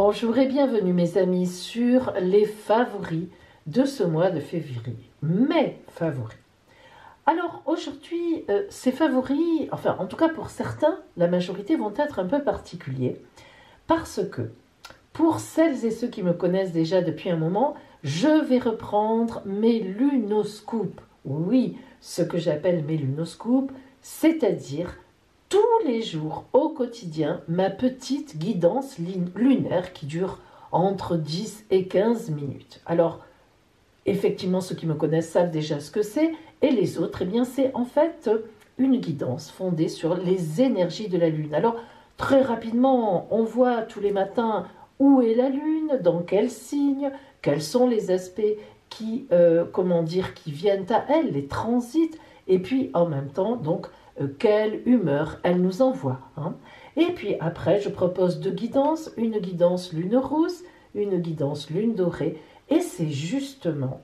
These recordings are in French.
Bonjour et bienvenue mes amis sur les favoris de ce mois de février, mes favoris. Alors aujourd'hui, ces favoris, enfin en tout cas pour certains, la majorité vont être un peu particuliers parce que pour celles et ceux qui me connaissent déjà depuis un moment, je vais reprendre mes lunoscopes. Oui, ce que j'appelle mes lunoscopes, c'est-à-dire tous les jours au quotidien ma petite guidance lunaire qui dure entre 10 et 15 minutes. Alors, effectivement, ceux qui me connaissent savent déjà ce que c'est, et les autres, eh bien, c'est en fait une guidance fondée sur les énergies de la Lune. Alors, très rapidement, on voit tous les matins où est la Lune, dans quel signe, quels sont les aspects qui, qui viennent à elle, les transits, et puis en même temps, donc, quelle humeur elle nous envoie. Et puis après, je propose deux guidances, une guidance lune rousse, une guidance lune dorée, et c'est justement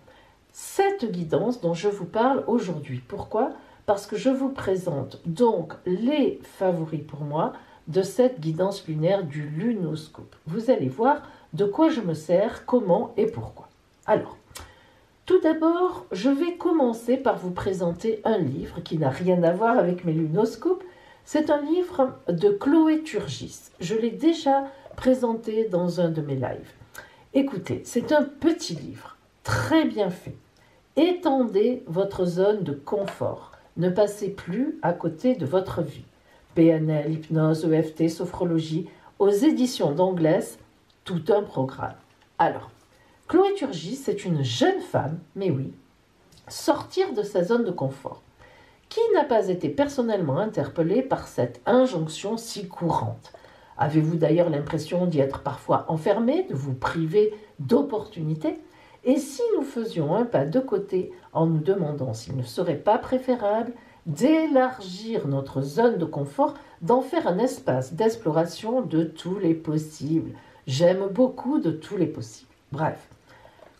cette guidance dont je vous parle aujourd'hui. Pourquoi ? Parce que je vous présente donc les favoris pour moi de cette guidance lunaire du lunoscope. Vous allez voir de quoi je me sers, comment et pourquoi. Alors, tout d'abord, je vais commencer par vous présenter un livre qui n'a rien à voir avec mes lunoscopes. C'est un livre de Chloé Turgis. Je l'ai déjà présenté dans un de mes lives. Écoutez, c'est un petit livre, très bien fait. Étendez votre zone de confort. Ne passez plus à côté de votre vie. PNL, hypnose, EFT, sophrologie, aux éditions d'Anglès, tout un programme. Alors, Chloé Turgis, c'est une jeune femme, mais oui, sortir de sa zone de confort. Qui n'a pas été personnellement interpellé par cette injonction si courante ? Avez-vous d'ailleurs l'impression d'y être parfois enfermé, de vous priver d'opportunités ? Et si nous faisions un pas de côté en nous demandant s'il ne serait pas préférable d'élargir notre zone de confort, d'en faire un espace d'exploration de tous les possibles ? J'aime beaucoup de tous les possibles. Bref.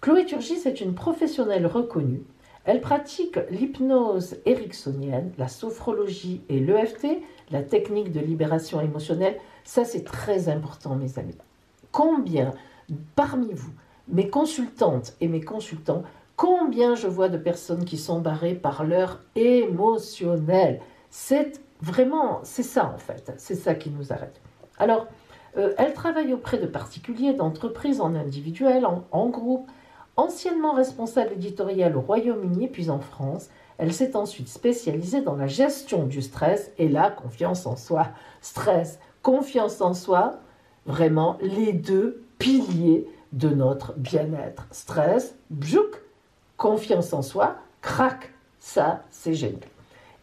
Chloé Turgis est une professionnelle reconnue. Elle pratique l'hypnose ericksonienne, la sophrologie et l'EFT, la technique de libération émotionnelle. Ça, c'est très important, mes amis. Combien, parmi vous, mes consultantes et mes consultants, combien je vois de personnes qui sont barrées par leur émotionnel. C'est ça en fait, c'est ça qui nous arrête. Alors, elle travaille auprès de particuliers, d'entreprises, en individuel, en groupe. Anciennement responsable éditoriale au Royaume-Uni puis en France, elle s'est ensuite spécialisée dans la gestion du stress et la confiance en soi. Stress, confiance en soi, vraiment les deux piliers de notre bien-être. Stress, bjouk, confiance en soi, crac, ça c'est génial.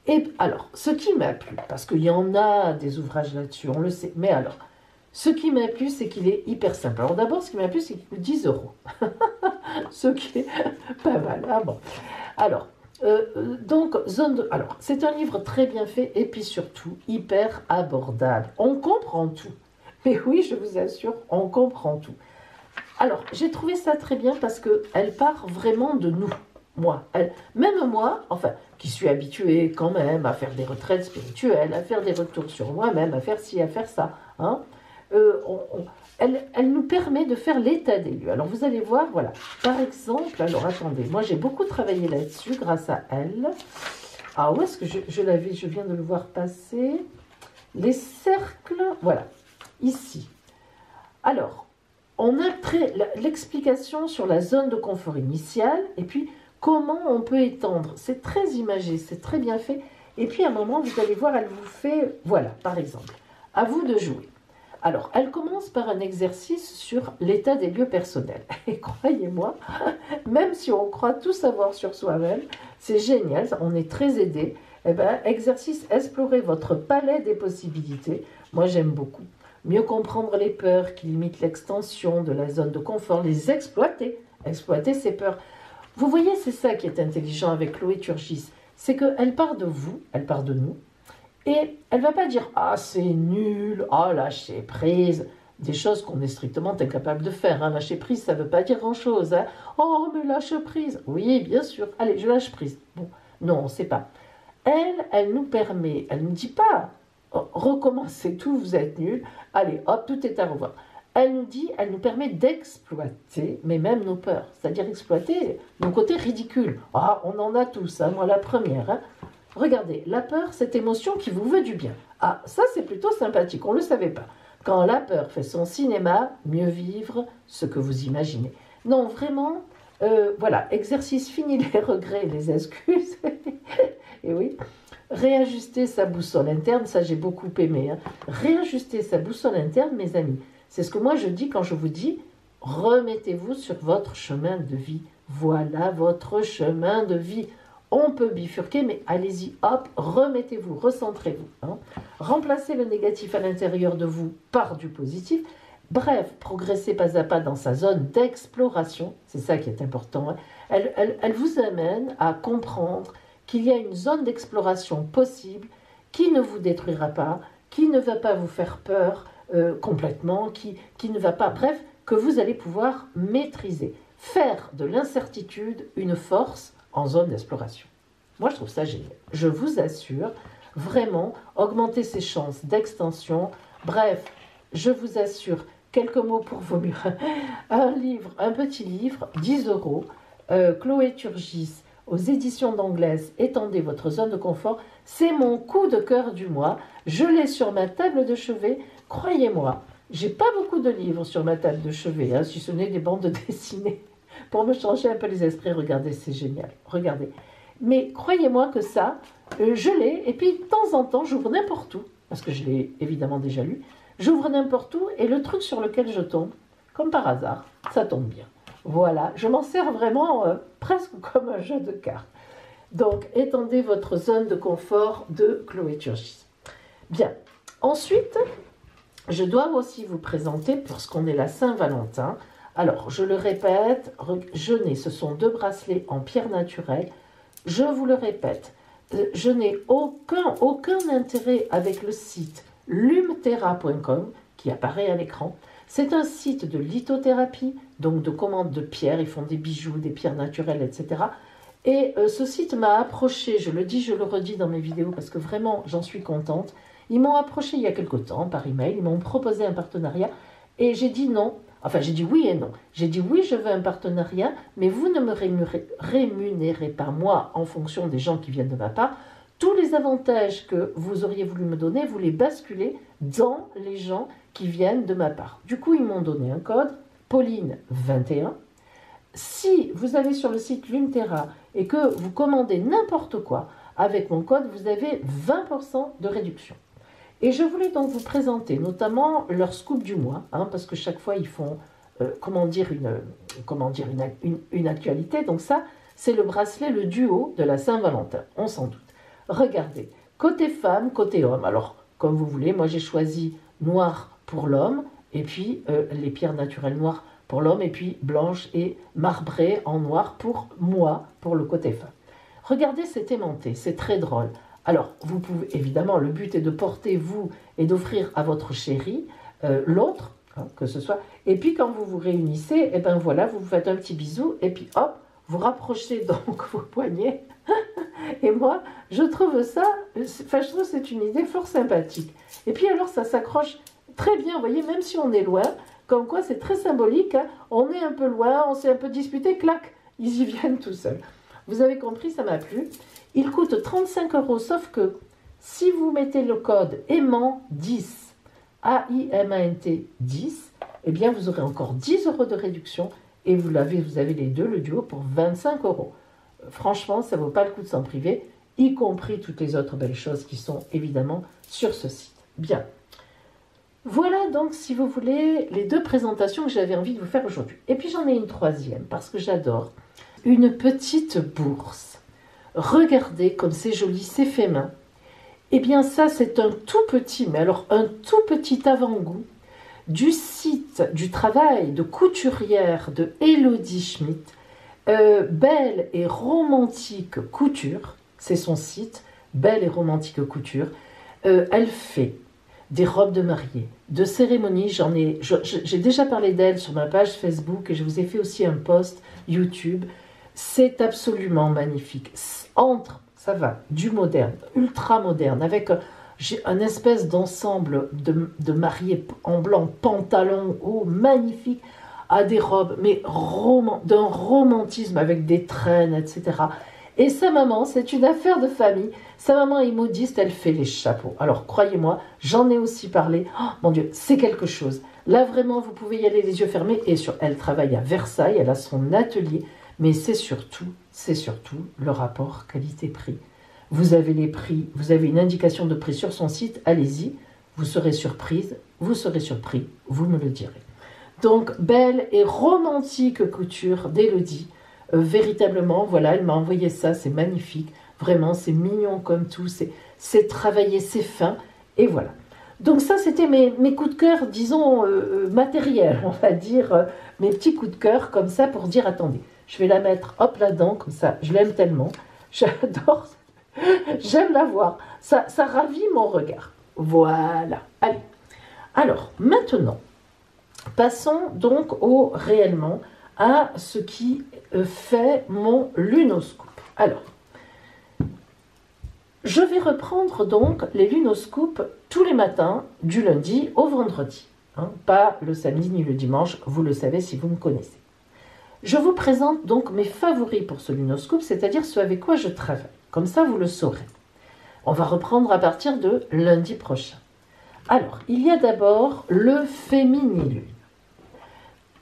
Et alors, ce qui m'a plu, parce qu'il y en a des ouvrages là-dessus, on le sait, mais alors, ce qui m'a plu, c'est qu'il est hyper simple. Alors d'abord, ce qui m'a plu, c'est qu'il coûte 10 €. Ce qui est pas mal. Ah bon. Alors, c'est un livre très bien fait et puis surtout hyper abordable. On comprend tout. Mais oui, je vous assure, on comprend tout. Alors, j'ai trouvé ça très bien parce qu'elle part vraiment de nous. Même moi, enfin, qui suis habituée quand même à faire des retraites spirituelles, à faire des retours sur moi-même, à faire ci, à faire ça, elle nous permet de faire l'état des lieux. Alors vous allez voir, voilà, par exemple, alors attendez, moi j'ai beaucoup travaillé là-dessus grâce à elle. Ah, où est-ce que je l'avais, je viens de le voir passer. Les cercles, voilà, ici. Alors, on a l'explication sur la zone de confort initiale et puis comment on peut étendre. C'est très imagé, c'est très bien fait. Et puis à un moment, vous allez voir, elle vous fait, voilà, par exemple, à vous de jouer. Alors, elle commence par un exercice sur l'état des lieux personnels. Et croyez-moi, même si on croit tout savoir sur soi-même, c'est génial, on est très aidé. Eh bien, exercice, explorer votre palais des possibilités. Moi, j'aime beaucoup. Mieux comprendre les peurs qui limitent l'extension de la zone de confort, les exploiter. Exploiter ces peurs. Vous voyez, c'est ça qui est intelligent avec Chloé Turgis. C'est qu'elle part de vous, elle part de nous. Et elle ne va pas dire « Ah, c'est nul, ah, lâcher prise », des choses qu'on est strictement incapable de faire. Lâcher prise, ça ne veut pas dire grand-chose. Oh, mais lâche prise. Oui, bien sûr. Allez, je lâche prise. Bon, non, on ne sait pas. Elle nous permet, elle ne dit pas « Recommencez tout, vous êtes nul. Allez, hop, tout est à revoir ». elle nous dit, elle nous permet d'exploiter, mais même nos peurs, c'est-à-dire exploiter nos côtés ridicules. Ah, on en a tous, hein, moi la première. Hein. Regardez, la peur, cette émotion qui vous veut du bien. Ah, ça c'est plutôt sympathique, on ne le savait pas. Quand la peur fait son cinéma, mieux vivre ce que vous imaginez. Non, vraiment, voilà, exercice fini les regrets et les excuses. Et oui, réajuster sa boussole interne, ça j'ai beaucoup aimé. Hein. Réajuster sa boussole interne, mes amis. C'est ce que moi je dis quand je vous dis, remettez-vous sur votre chemin de vie. Voilà votre chemin de vie. On peut bifurquer, mais allez-y, hop, remettez-vous, recentrez-vous. Hein. Remplacez le négatif à l'intérieur de vous par du positif. Bref, progressez pas à pas dans sa zone d'exploration. C'est ça qui est important. Hein. Elle vous amène à comprendre qu'il y a une zone d'exploration possible qui ne vous détruira pas, qui ne va pas vous faire peur complètement, qui ne va pas... Bref, que vous allez pouvoir maîtriser. Faire de l'incertitude une force en zone d'exploration. Moi, je trouve ça génial. Je vous assure, vraiment, augmenter ses chances d'extension. Bref, je vous assure, quelques mots pour vos murs. Un livre, un petit livre, 10 €, Chloé Turgis, aux éditions d'Anglaise, étendez votre zone de confort. C'est mon coup de cœur du mois. Je l'ai sur ma table de chevet. Croyez-moi, j'ai pas beaucoup de livres sur ma table de chevet, hein, si ce n'est des bandes dessinées. Pour me changer un peu les esprits, regardez, c'est génial. Regardez. Mais croyez-moi que ça, je l'ai, et puis de temps en temps, j'ouvre n'importe où, parce que je l'ai évidemment déjà lu, j'ouvre n'importe où, et le truc sur lequel je tombe, comme par hasard, ça tombe bien. Voilà, je m'en sers vraiment presque comme un jeu de cartes. Donc, étendez votre zone de confort de Chloé Turgis. Bien, ensuite, je dois aussi vous présenter, puisqu'on est la Saint-Valentin, alors, je le répète, ce sont 2 bracelets en pierre naturelle. Je vous le répète, je n'ai aucun intérêt avec le site lumterra.com qui apparaît à l'écran. C'est un site de lithothérapie, donc de commande de pierres. Ils font des bijoux, des pierres naturelles, etc. Et ce site m'a approché, je le dis, je le redis dans mes vidéos parce que vraiment, j'en suis contente. Ils m'ont approché il y a quelque temps par email, ils m'ont proposé un partenariat et j'ai dit non. Enfin, j'ai dit oui et non. J'ai dit oui, je veux un partenariat, mais vous ne me rémunérez pas, moi, en fonction des gens qui viennent de ma part. Tous les avantages que vous auriez voulu me donner, vous les basculez dans les gens qui viennent de ma part. Du coup, ils m'ont donné un code, Pauline21. Si vous allez sur le site Lumterra et que vous commandez n'importe quoi, avec mon code, vous avez 20% de réduction. Et je voulais donc vous présenter notamment leur scoop du mois, hein, parce que chaque fois ils font, une actualité. Donc ça, c'est le bracelet, le duo de la Saint-Valentin, on s'en doute. Regardez, côté femme, côté homme. Alors, comme vous voulez, moi j'ai choisi noir pour l'homme, et puis les pierres naturelles noires pour l'homme, et puis blanche et marbrée en noir pour moi, pour le côté femme. Regardez cet aimanté, c'est très drôle. Alors, vous pouvez, évidemment, le but est de porter vous et d'offrir à votre chéri l'autre, hein, que ce soit. Et puis, quand vous vous réunissez, et ben voilà, vous vous faites un petit bisou, et puis hop, vous rapprochez donc vos poignets. Et moi, je trouve ça, enfin, je trouve que c'est une idée fort sympathique. Et puis alors, ça s'accroche très bien, vous voyez, même si on est loin, comme quoi c'est très symbolique, hein, on est un peu loin, on s'est un peu disputé, clac, ils y viennent tout seuls. Vous avez compris, ça m'a plu. Il coûte 35 €, sauf que si vous mettez le code AIMANT10, AIMANT 10, eh bien vous aurez encore 10 € de réduction et vous avez les deux, le duo, pour 25 €. Franchement, ça ne vaut pas le coup de s'en priver, y compris toutes les autres belles choses qui sont évidemment sur ce site. Bien. Voilà donc, si vous voulez, les 2 présentations que j'avais envie de vous faire aujourd'hui. Et puis j'en ai une troisième, parce que j'adore. Une petite bourse. Regardez comme c'est joli, c'est fait main. Eh bien ça, c'est un tout petit, mais alors un tout petit avant-goût du site, du travail de couturière de Elodie Schmidt. Belle et romantique couture, c'est son site, Belle et romantique couture. Elle fait des robes de mariée, de cérémonie. J'ai déjà parlé d'elle sur ma page Facebook et je vous ai fait aussi un post YouTube. C'est absolument magnifique. Ça va, du moderne, ultra moderne, avec J'ai un espèce d'ensemble de mariés en blanc, pantalon, oh, magnifique, à des robes, mais d'un romantisme avec des traînes, etc. Et sa maman, c'est une affaire de famille. Sa maman est modiste, elle fait les chapeaux. Alors, croyez-moi, j'en ai aussi parlé. Oh, mon Dieu, c'est quelque chose. Là, vraiment, vous pouvez y aller les yeux fermés. Et elle travaille à Versailles, elle a son atelier. Mais c'est surtout le rapport qualité-prix. Vous avez les prix, vous avez une indication de prix sur son site, allez-y. Vous serez surprise, vous serez surpris, vous me le direz. Donc, belle et romantique couture d'Élodie. Véritablement, voilà, elle m'a envoyé ça, c'est magnifique. Vraiment, c'est mignon comme tout, c'est travaillé, c'est fin. Et voilà. Donc ça, c'était mes coups de cœur, disons, matériels, on va dire, mes petits coups de cœur, comme ça, pour dire, attendez, je vais la mettre, hop, là-dedans, comme ça, je l'aime tellement, j'adore, j'aime la voir, ça ravit mon regard. Voilà, allez. Alors, maintenant, passons donc réellement à ce qui fait mon lunoscope. Alors, je vais reprendre donc les lunoscopes tous les matins, du lundi au vendredi. Pas le samedi ni le dimanche, vous le savez si vous me connaissez. Je vous présente donc mes favoris pour ce lunoscope, c'est-à-dire ce avec quoi je travaille. Comme ça, vous le saurez. On va reprendre à partir de lundi prochain. Alors, il y a d'abord le Féminilune.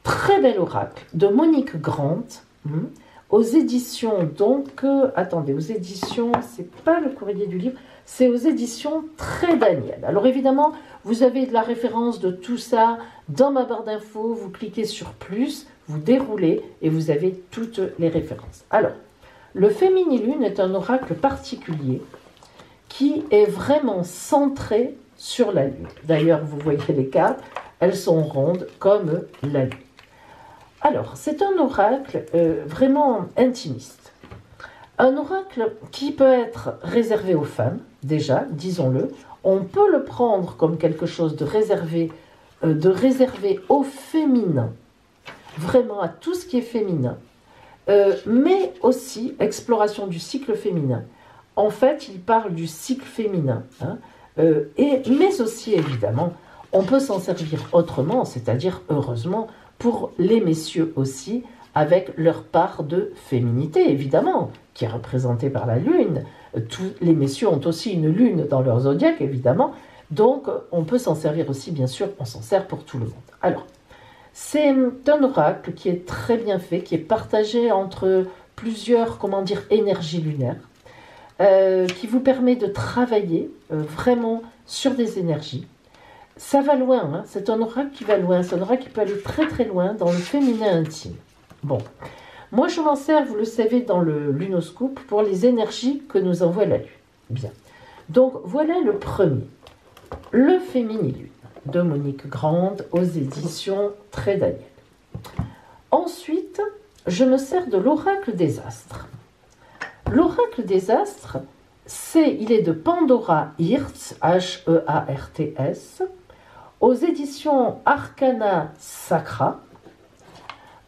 Très bel oracle de Monique Grant, aux éditions, donc, attendez, aux éditions, c'est pas le courrier du livre, c'est aux éditions Très Daniel. Alors évidemment, vous avez de la référence de tout ça dans ma barre d'infos, vous cliquez sur plus, vous déroulez et vous avez toutes les références. Alors, le Féminilune est un oracle particulier qui est vraiment centré sur la Lune. D'ailleurs, vous voyez les cartes, elles sont rondes comme la Lune. Alors, c'est un oracle vraiment intimiste. Un oracle qui peut être réservé aux femmes, déjà, disons-le. On peut le prendre comme quelque chose de réservé au féminin, vraiment à tout ce qui est féminin, mais aussi exploration du cycle féminin. En fait, il parle du cycle féminin, mais aussi, évidemment, on peut s'en servir autrement, c'est-à-dire, heureusement, pour les messieurs aussi, avec leur part de féminité, évidemment, qui est représentée par la Lune. Tous les messieurs ont aussi une Lune dans leur zodiaque, évidemment. Donc, on peut s'en servir aussi, bien sûr, on s'en sert pour tout le monde. Alors, c'est un oracle qui est très bien fait, qui est partagé entre plusieurs, énergies lunaires, qui vous permet de travailler vraiment sur des énergies. Ça va loin, c'est un oracle qui va loin, c'est un oracle qui peut aller très très loin dans le féminin intime. Bon, moi je m'en sers, vous le savez, dans le lunoscope pour les énergies que nous envoie la Lune. Bien, donc voilà le premier, le Féminilune, de Monique Grant, aux éditions Très Daniel. Ensuite, je me sers de l'oracle des astres. L'oracle des astres, il est de Pandora Hirtz, H-E-A-R-T-S, aux éditions Arcana Sacra.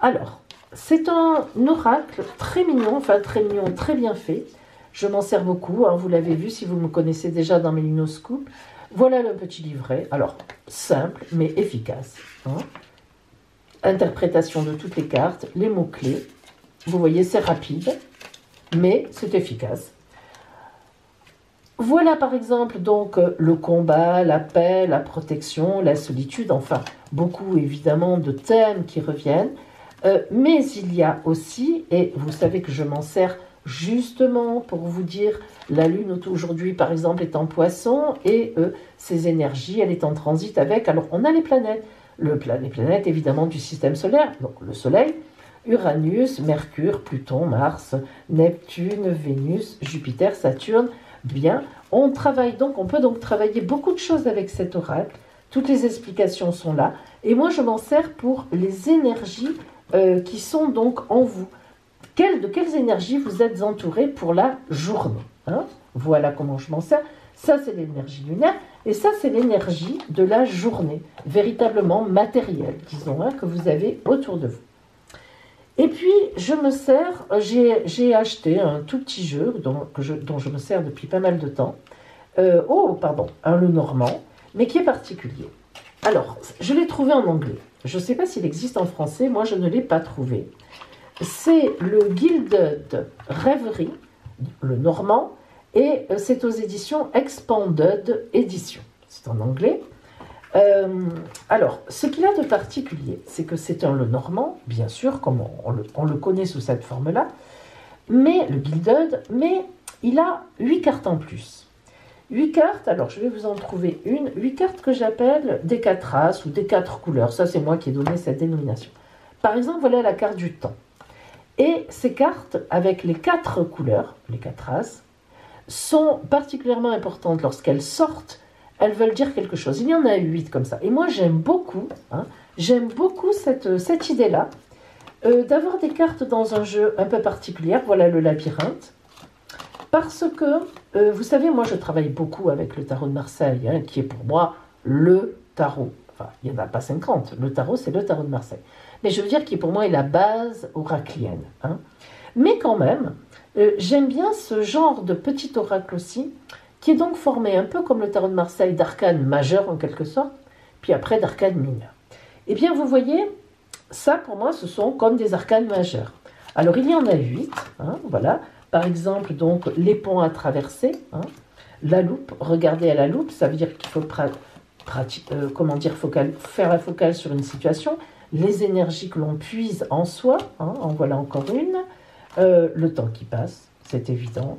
Alors, c'est un oracle très mignon, très bien fait. Je m'en sers beaucoup, vous l'avez vu si vous me connaissez déjà dans mes lunoscopes. Voilà le petit livret, alors simple mais efficace. Interprétation de toutes les cartes, les mots-clés. Vous voyez, c'est rapide, mais c'est efficace. Voilà par exemple donc le combat, la paix, la protection, la solitude, enfin beaucoup évidemment de thèmes qui reviennent, mais il y a aussi, et vous savez que je m'en sers justement pour vous dire, la Lune aujourd'hui par exemple est en Poisson et ses énergies, elle est en transit avec, alors on a les planètes, les planètes évidemment du système solaire, donc le Soleil, Uranus, Mercure, Pluton, Mars, Neptune, Vénus, Jupiter, Saturne. Bien, on peut donc travailler beaucoup de choses avec cet oracle. Toutes les explications sont là. Et moi, je m'en sers pour les énergies qui sont donc en vous. De quelles énergies vous êtes entouré pour la journée, Voilà comment je m'en sers. Ça, c'est l'énergie lunaire. Et ça, c'est l'énergie de la journée, véritablement matérielle, disons, que vous avez autour de vous. Et puis, je me sers, j'ai acheté un tout petit jeu dont je me sers depuis pas mal de temps, un Lenormand, mais qui est particulier. Alors, je l'ai trouvé en anglais. Je ne sais pas s'il existe en français, moi je ne l'ai pas trouvé. C'est le Gilded Rêverie, le Normand, et c'est aux éditions Expanded Edition. C'est en anglais. Alors, ce qu'il a de particulier, c'est que c'est un Lenormand, bien sûr, comme on le connaît sous cette forme-là, mais le Gilded, mais il a 8 cartes en plus. 8 cartes, alors je vais vous en trouver une, 8 cartes que j'appelle des 4 races ou des 4 couleurs, ça c'est moi qui ai donné cette dénomination. Par exemple, voilà la carte du temps. Et ces cartes, avec les 4 couleurs, les 4 races, sont particulièrement importantes lorsqu'elles sortent. Elles veulent dire quelque chose. Il y en a 8 comme ça. Et moi, j'aime beaucoup cette idée-là, d'avoir des cartes dans un jeu un peu particulier. Voilà le labyrinthe. Parce que, vous savez, moi, je travaille beaucoup avec le tarot de Marseille, hein, qui est pour moi le tarot. Enfin, il n'y en a pas 50. Le tarot, c'est le tarot de Marseille. Mais je veux dire qui, pour moi, est la base oraclienne. Hein. Mais quand même, j'aime bien ce genre de petit oracle aussi, qui est donc formé un peu comme le tarot de Marseille d'arcanes majeures en quelque sorte, puis après d'arcanes mineures. Eh bien, vous voyez, ça pour moi, ce sont comme des arcanes majeures. Alors, il y en a 8, hein, voilà. Par exemple, donc, les ponts à traverser, hein, la loupe, regarder à la loupe, ça veut dire qu'il faut faire la focale sur une situation, les énergies que l'on puise en soi, hein, en voilà encore une, le temps qui passe, c'est évident.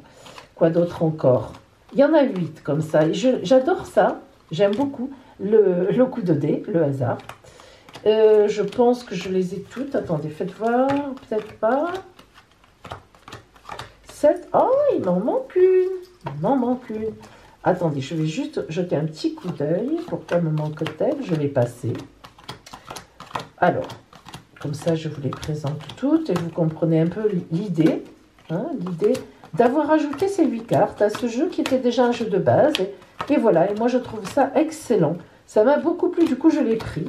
Quoi d'autre encore? Il y en a 8 comme ça, et j'adore ça, j'aime beaucoup le coup de dé, le hasard. Je pense que je les ai toutes, attendez, faites voir, peut-être pas. 7, oh, il m'en manque une, Attendez, je vais juste jeter un petit coup d'œil pour qu'elle me manque-t-elle, je vais passer. Alors, comme ça, je vous les présente toutes et vous comprenez un peu l'idée, hein, l'idée d'avoir ajouté ces 8 cartes à ce jeu qui était déjà un jeu de base. Et voilà, et moi je trouve ça excellent. Ça m'a beaucoup plu, du coup je l'ai pris.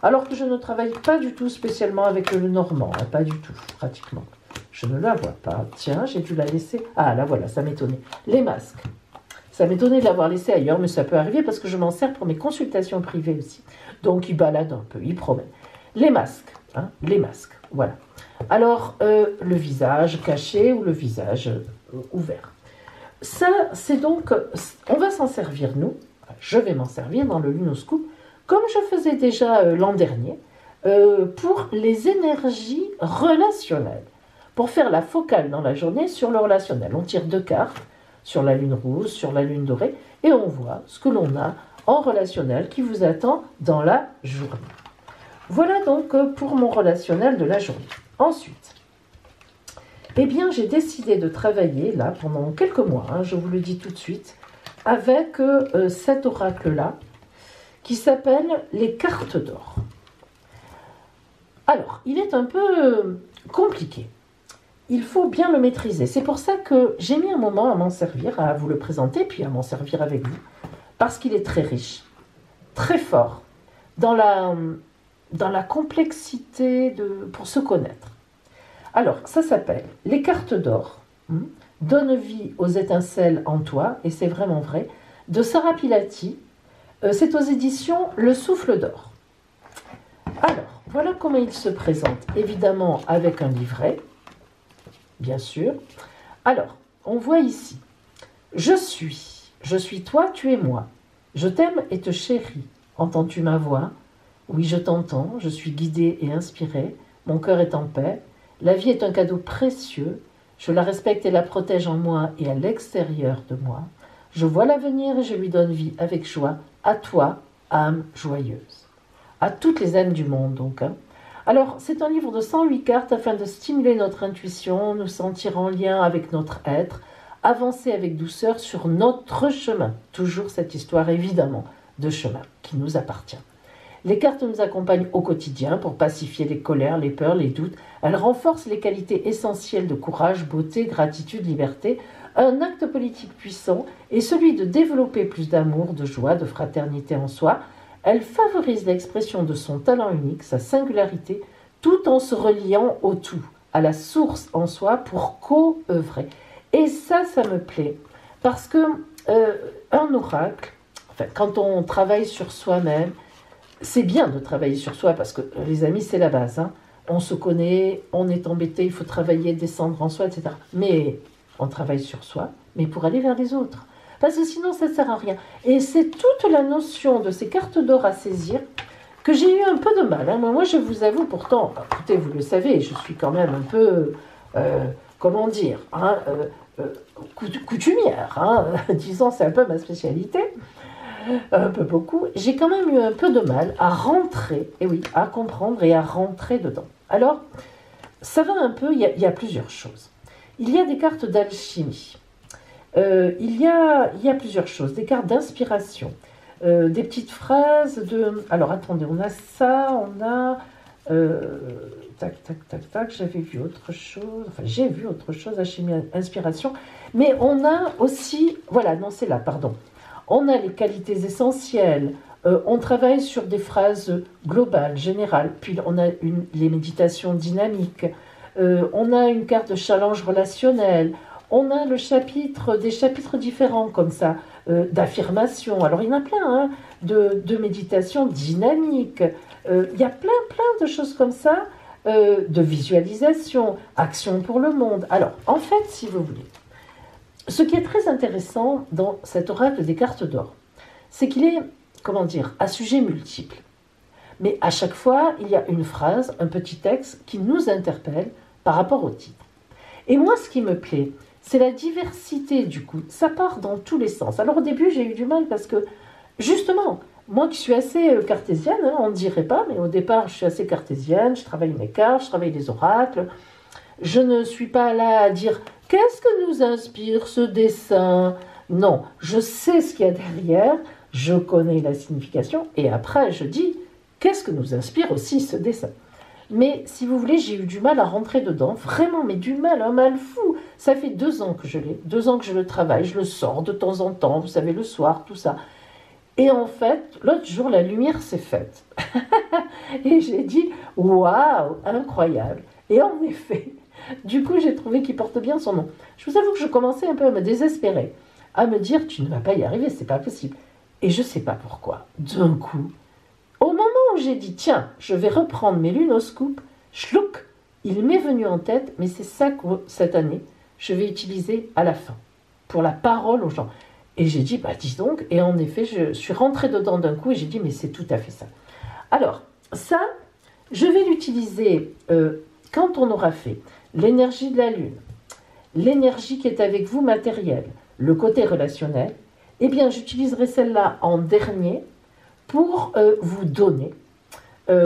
Alors que je ne travaille pas du tout spécialement avec le Normand, hein, pas du tout, pratiquement. Je ne la vois pas. Tiens, j'ai dû la laisser. Ah, là voilà, ça m'étonnait. Les masques. Ça m'étonnait de l'avoir laissé ailleurs, mais ça peut arriver parce que je m'en sers pour mes consultations privées aussi. Donc il balade un peu, il promène. Les masques, hein, les masques, voilà. Alors, le visage caché ou le visage ouvert. Ça, c'est donc, on va s'en servir, nous, je vais m'en servir dans le Lunoscope, comme je faisais déjà l'an dernier, pour les énergies relationnelles. Pour faire la focale dans la journée sur le relationnel. On tire 2 cartes, sur la lune rouge, sur la lune dorée, et on voit ce que l'on a en relationnel qui vous attend dans la journée. Voilà donc pour mon relationnel de la journée. Ensuite, eh bien, j'ai décidé de travailler là pendant quelques mois, hein, je vous le dis tout de suite, avec cet oracle-là qui s'appelle les cartes d'or. Alors, il est un peu compliqué. Il faut bien le maîtriser. C'est pour ça que j'ai mis un moment à m'en servir, à vous le présenter, puis à m'en servir avec vous, parce qu'il est très riche, très fort, dans la complexité pour se connaître. Alors, ça s'appelle les cartes d'or, donne vie aux étincelles en toi, et c'est vraiment vrai, de Sarah Pilati. C'est aux éditions Le Souffle d'Or. Alors, voilà comment il se présente, évidemment avec un livret, bien sûr. Alors, on voit ici, je suis toi, tu es moi. Je t'aime et te chéris. Entends-tu ma voix? Oui, je t'entends, je suis guidée et inspirée. Mon cœur est en paix. La vie est un cadeau précieux. Je la respecte et la protège en moi et à l'extérieur de moi. Je vois l'avenir et je lui donne vie avec joie. À toi, âme joyeuse. À toutes les âmes du monde, donc. Hein. Alors, c'est un livre de 108 cartes afin de stimuler notre intuition, nous sentir en lien avec notre être, avancer avec douceur sur notre chemin. Toujours cette histoire, évidemment, de chemin qui nous appartient. Les cartes nous accompagnent au quotidien pour pacifier les colères, les peurs, les doutes. Elles renforcent les qualités essentielles de courage, beauté, gratitude, liberté. Un acte politique puissant est celui de développer plus d'amour, de joie, de fraternité en soi. Elle favorise l'expression de son talent unique, sa singularité, tout en se reliant au tout, à la source en soi pour co-œuvrer. Et ça me plaît, parce que un oracle, enfin, quand on travaille sur soi-même, c'est bien de travailler sur soi parce que, les amis, c'est la base. Hein. On se connaît, on est embêté, il faut travailler, descendre en soi, etc. Mais on travaille sur soi, mais pour aller vers les autres. Parce que sinon, ça ne sert à rien. Et c'est toute la notion de ces cartes d'or à saisir que j'ai eu un peu de mal. Hein. Moi, je vous avoue, pourtant, écoutez, vous le savez, je suis quand même un peu, comment dire, hein, coutumière. Hein, disons, c'est un peu ma spécialité. Un peu beaucoup, j'ai quand même eu un peu de mal à rentrer, et oui, à comprendre et à rentrer dedans. Alors, ça va un peu, il y a plusieurs choses. Il y a des cartes d'alchimie, il y a plusieurs choses, des cartes d'inspiration, des petites phrases de... Alors, attendez, on a ça, on a... tac, tac, tac, tac, j'avais vu autre chose, enfin, j'ai vu autre chose, alchimie, inspiration, mais on a aussi... Voilà, non, c'est là, pardon. On a les qualités essentielles, on travaille sur des phrases globales, générales, puis on a les méditations dynamiques, on a une carte de challenge relationnel, on a des chapitres différents comme ça, d'affirmation. Alors il y en a plein, hein, de méditations dynamiques, il y a plein de choses comme ça, de visualisation, action pour le monde. Alors en fait, si vous voulez, ce qui est très intéressant dans cet oracle des cartes d'or, c'est qu'il est, comment dire, à sujet multiple. Mais à chaque fois, il y a une phrase, un petit texte qui nous interpelle par rapport au titre. Et moi, ce qui me plaît, c'est la diversité du coup. Ça part dans tous les sens. Alors au début, j'ai eu du mal parce que, justement, moi qui suis assez cartésienne, hein, on ne dirait pas, mais au départ, je suis assez cartésienne, je travaille mes cartes, je travaille les oracles. Je ne suis pas là à dire « Qu'est-ce que nous inspire ce dessin ?» Non, je sais ce qu'il y a derrière, je connais la signification, et après je dis « Qu'est-ce que nous inspire aussi ce dessin ?» Mais si vous voulez, j'ai eu du mal à rentrer dedans, vraiment, mais du mal, un mal fou. Ça fait 2 ans que je l'ai, 2 ans que je le travaille, je le sors de temps en temps, vous savez, le soir, tout ça. Et en fait, l'autre jour, la lumière s'est faite. Et j'ai dit « Waouh, incroyable !» Et en effet, du coup, j'ai trouvé qu'il porte bien son nom. Je vous avoue que je commençais un peu à me désespérer, à me dire « Tu ne vas pas y arriver, c'est pas possible. » Et je ne sais pas pourquoi. D'un coup, au moment où j'ai dit « Tiens, je vais reprendre mes lunoscopes », chlouk, il m'est venu en tête, mais c'est ça que cette année, je vais utiliser à la fin, pour la parole aux gens. Et j'ai dit « Bah dis donc », et en effet, je suis rentrée dedans d'un coup et j'ai dit « Mais c'est tout à fait ça ». Alors, ça, je vais l'utiliser quand on aura fait l'énergie de la Lune, l'énergie qui est avec vous matérielle, le côté relationnel, eh bien j'utiliserai celle-là en dernier pour vous donner,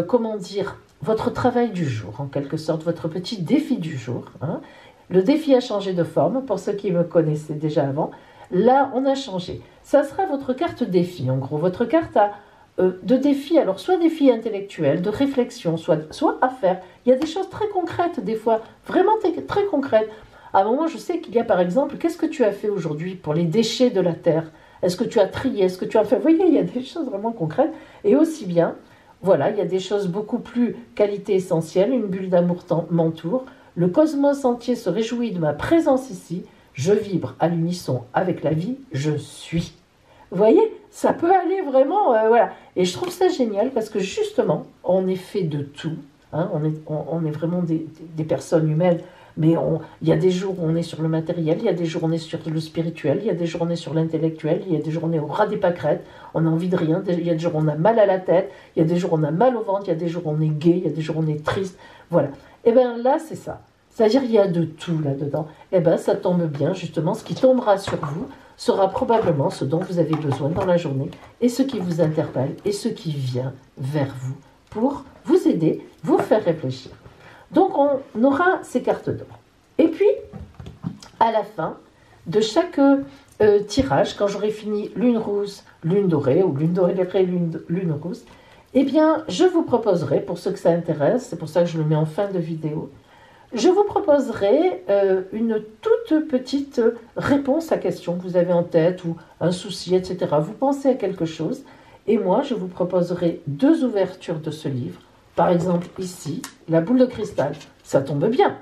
comment dire, votre travail du jour, en quelque sorte, votre petit défi du jour. Hein. Le défi a changé de forme, pour ceux qui me connaissaient déjà avant. Là, on a changé. Ça sera votre carte défi, en gros, votre carte de défi, alors soit défi intellectuel, de réflexion, soit à faire. Il y a des choses très concrètes des fois, vraiment très concrètes. À un moment, je sais qu'il y a par exemple, qu'est-ce que tu as fait aujourd'hui pour les déchets de la terre? Est-ce que tu as trié? Est-ce que tu as fait... Vous voyez, il y a des choses vraiment concrètes. Et aussi bien, voilà, il y a des choses beaucoup plus qualité essentielle. Une bulle d'amour m'entoure. Le cosmos entier se réjouit de ma présence ici. Je vibre à l'unisson avec la vie. Je suis. Vous voyez, ça peut aller vraiment, voilà. Et je trouve ça génial parce que justement, on est fait de tout. Hein, on est vraiment des personnes humaines. Mais il y a des jours où on est sur le matériel, il y a des jours où on est sur le spirituel, il y a des jours où on est sur l'intellectuel, il y a des jours où on est au ras des pâquerettes, on a envie de rien, il y a des jours où on a mal à la tête, il y a des jours où on a mal au ventre, il y a des jours où on est gai, il y a des jours où on est triste, voilà. Et bien là, c'est ça. C'est-à-dire il y a de tout là-dedans. Et bien ça tombe bien, justement, ce qui tombera sur vous sera probablement ce dont vous avez besoin dans la journée et ce qui vous interpelle et ce qui vient vers vous pour vous aider, vous faire réfléchir. Donc on aura ces cartes d'or. Et puis, à la fin de chaque tirage, quand j'aurai fini lune rousse, lune dorée, ou lune dorée, lune rousse, eh bien, je vous proposerai, pour ceux que ça intéresse, c'est pour ça que je le mets en fin de vidéo, je vous proposerai une toute petite réponse à question que vous avez en tête, ou un souci, etc. Vous pensez à quelque chose, et moi, je vous proposerai 2 ouvertures de ce livre. Par exemple, ici, la boule de cristal, ça tombe bien.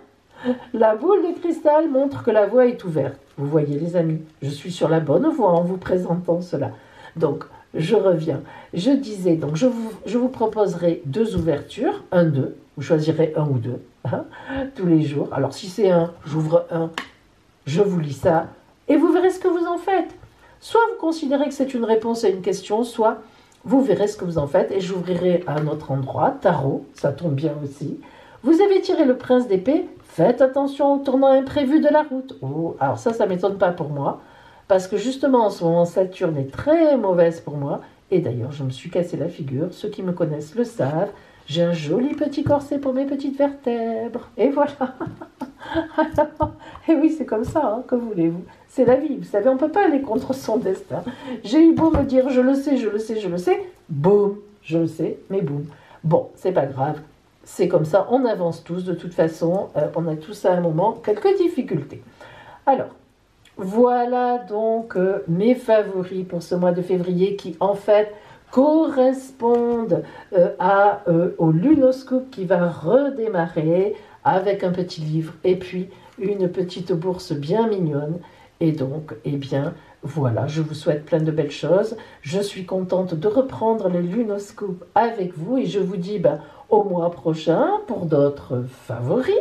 La boule de cristal montre que la voie est ouverte. Vous voyez les amis, je suis sur la bonne voie en vous présentant cela. Donc, je reviens. Je disais, donc je vous proposerai 2 ouvertures, 1, 2. Vous choisirez 1 ou 2 hein, tous les jours. Alors si c'est 1, j'ouvre 1, je vous lis ça et vous verrez ce que vous en faites. Soit vous considérez que c'est une réponse à une question, soit vous verrez ce que vous en faites et j'ouvrirai à un autre endroit, tarot, ça tombe bien aussi. Vous avez tiré le prince d'épée, faites attention au tournant imprévu de la route. Oh, alors ça m'étonne pas pour moi, parce que justement en ce moment Saturne est très mauvaise pour moi, et d'ailleurs je me suis cassé la figure, ceux qui me connaissent le savent, j'ai un joli petit corset pour mes petites vertèbres, et voilà. Et oui, c'est comme ça, hein, que voulez-vous. C'est la vie, vous savez, on ne peut pas aller contre son destin. J'ai eu beau me dire, je le sais, je le sais, je le sais, boum, je le sais, mais boum. Bon, c'est pas grave, c'est comme ça, on avance tous, de toute façon, on a tous à un moment quelques difficultés. Alors, voilà donc mes favoris pour ce mois de février qui, en fait, correspondent au Lunoscope qui va redémarrer avec un petit livre et puis une petite bourse bien mignonne. Et donc, eh bien, voilà, je vous souhaite plein de belles choses. Je suis contente de reprendre le Lunoscope avec vous et je vous dis au mois prochain pour d'autres favoris.